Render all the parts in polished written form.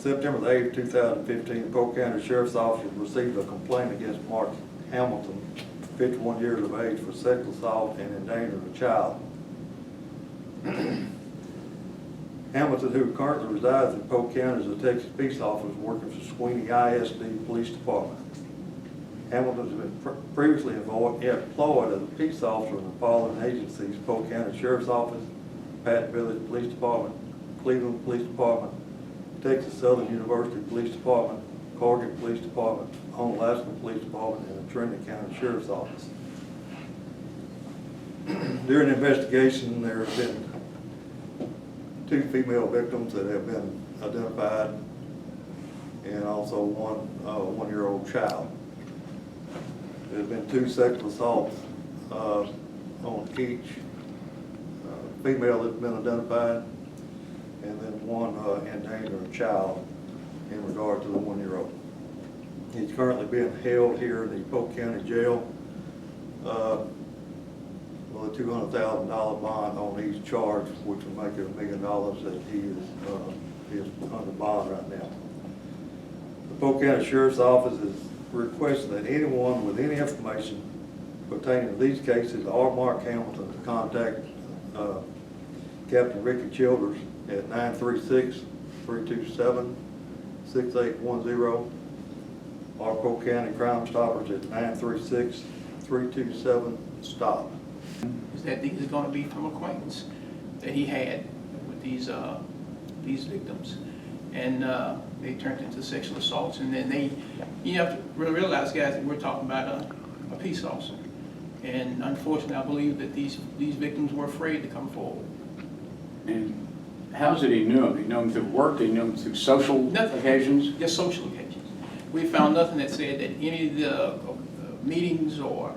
September the 8th, 2015, the Polk County Sheriff's Office received a complaint against Mark Hamilton, 51 years of age, for sexual assault and endangering a child. Hamilton, who currently resides in Polk County, is a Texas peace officer working for Sweeney ISD Police Department. Hamilton has been previously employed as a peace officer in the following agencies: Polk County Sheriff's Office, Patton Village Police Department, Cleveland Police Department, Texas Southern University Police Department, Corrigan Police Department, Onalaska Police Department, and the Trinity County Sheriff's Office. During the investigation, there have been 2 female victims that have been identified, and also one one-year-old child. There's been 2 sexual assaults on each female that's been identified, and then 1 endangered child in regard to the 1-year-old. He's currently being held here in the Polk County Jail with a $200,000 bond on each charge, which will make it $1 million that he is under bond right now. The Polk County Sheriff's Office is requesting that anyone with any information pertaining to these cases or Mark Hamilton to contact Captain Ricky Childers at 936-327-6810 or Polk County Crime Stoppers at 936-327-STOP. Is that these are going to be from acquaintance that he had with these victims, and they turned into sexual assaults. And then you have to realize, guys, that we're talking about a peace officer, and unfortunately, I believe that these victims were afraid to come forward. And how did he know him? He knew him through work? Did he know him through social occasions? Just social occasions. We found nothing that said that any of the meetings or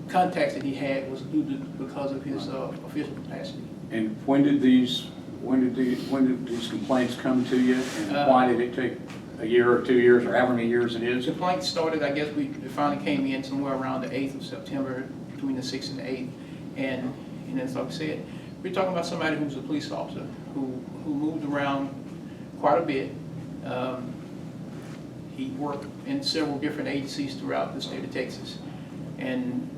contacts that he had was due to because of his official capacity. And when did these complaints come to you, and why did it take a year or 2 years or however many years it is? The complaint started, I guess it finally came in somewhere around the 8th of September, between the 6th and the 8th, and as like I said, we're talking about somebody who's a police officer who moved around quite a bit. He worked in several different agencies throughout the state of Texas, and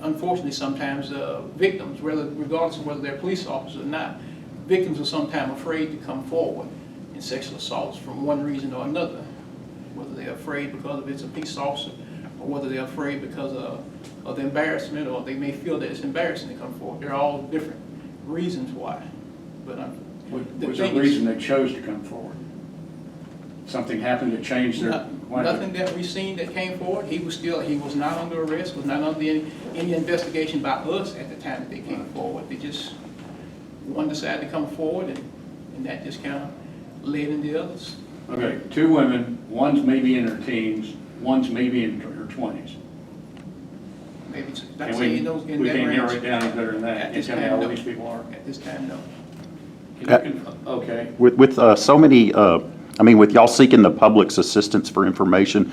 unfortunately, sometimes victims, regardless of whether they're police officers or not, victims are sometimes afraid to come forward in sexual assaults for one reason or another. Whether they're afraid because of it's a peace officer, or whether they're afraid because of the embarrassment, or they may feel that it's embarrassing to come forward. They're all different reasons why. But what was the reason they chose to come forward? Something happened to change their... Nothing that we've seen that came forward. He was not under arrest, was not under any investigation by us at the time that they came forward. They just, one decided to come forward, and that just kind of led into the others. Okay, 2 women, one's maybe in her teens, one's maybe in her 20s. Maybe we can't narrow it down any better than that. At this time, how old no. these people are? At this time, no. Okay. With so many, with y'all seeking the public's assistance for information,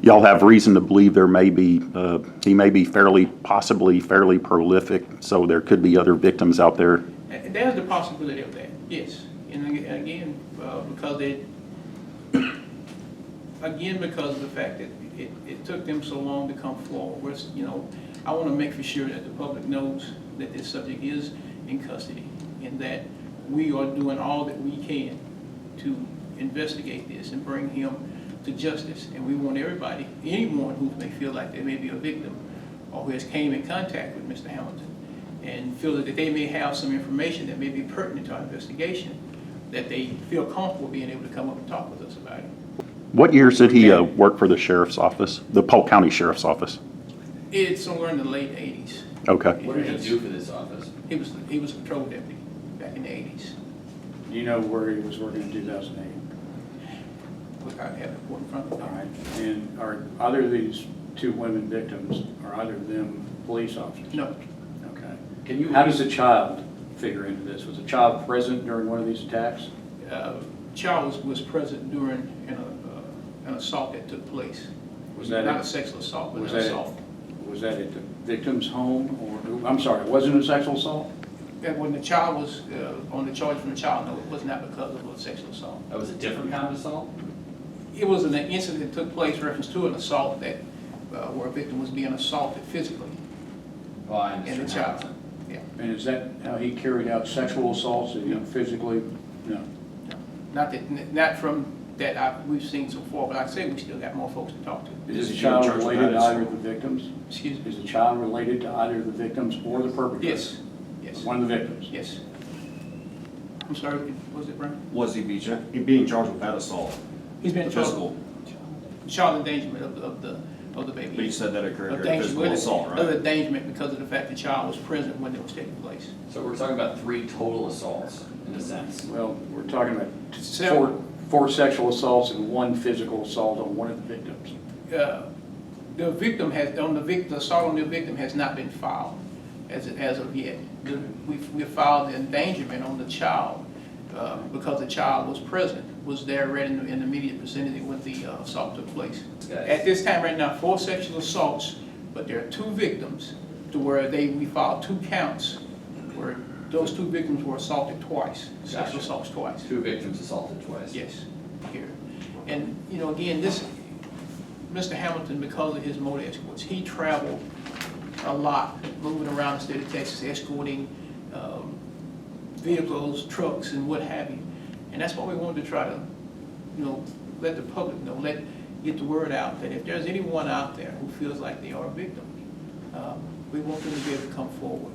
y'all have reason to believe there may be, he may be possibly fairly prolific, so there could be other victims out there. There's the possibility of that, yes. And again, because of the fact that it took them so long to come forward. I want to make for sure that the public knows that this subject is in custody, and that we are doing all that we can to investigate this and bring him to justice. And we want everybody, anyone who may feel like they may be a victim or who has came in contact with Mr. Hamilton and feel that they may have some information that may be pertinent to our investigation, that they feel comfortable being able to come up and talk with us about it. What years did he work for the sheriff's office, the Polk County Sheriff's Office? It's somewhere in the late 80s. Okay. What did he do for this office? He was a patrol deputy back in the 80s. Do you know where he was working in 2008? Look, I have it in front of me. All right. And are either of these 2 women victims, are either of them police officers? No. Okay. How does a child figure into this? Was a child present during one of these attacks? Child was present during an assault that took place. Was that not a sexual assault, but an assault? Was that at the victim's home, or I'm sorry, it wasn't a sexual assault? And when the child was on the charge from the child, no, it was not because of a sexual assault. That was a different kind of assault? It was an incident that took place reference to an assault that, where a victim was being assaulted physically, Well, I and the understand. child, yeah. And is that how he carried out sexual assaults, that he physically, no? Not from that we've seen so far, but like I say, we still got more folks to talk to. Is the child related to either of the victims? Excuse me? Is the child related to either of the victims or the perpetrator? Yes, yes, One of the victims? yes. I'm sorry, was it Brian? Was he being charged with that assault? He's been The charged physical, child endangerment of the baby. but you said that occurred Of during danger- physical assault, Of right? endangerment because of the fact the child was present when it was taking place. So we're talking about 3 total assaults, in a sense. Well, we're talking about Several. four sexual assaults and 1 physical assault on one of the victims. The victim has, the assault on the victim has not been filed as of yet. We filed the endangerment on the child because the child was present, was there right in the immediate vicinity when the assault took place. At this time right now, 4 sexual assaults, but there are 2 victims to where we filed 2 counts where those 2 victims were assaulted twice, sexual Gotcha. assaults twice. 2 victims assaulted twice. Yes, here. And, you know, again, Mr. Hamilton, because of his motor escorts, he traveled a lot, moving around the state of Texas, escorting vehicles, trucks, and what have you. And that's why we wanted to try to, you know, let the public know, get the word out that if there's anyone out there who feels like they are a victim, we want them to be able to come forward.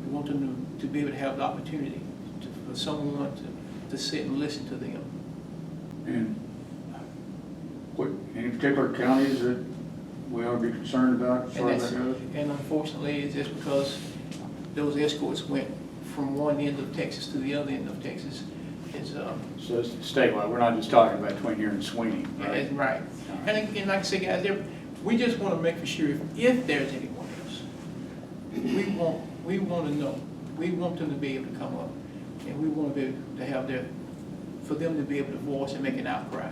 We want them to be able to have the opportunity for someone to sit and listen to them. And what, any particular counties that we ought to be concerned about as far as that goes? And unfortunately, it's just because those escorts went from one end of Texas to the other end of Texas. So it's statewide, we're not just talking about between here and Sweeney, right? Right. And again, like I say, guys, we just want to make for sure if there's anyone else, we want to know. We want them to be able to come up, and we want to be able to have for them to be able to voice and make an outcry.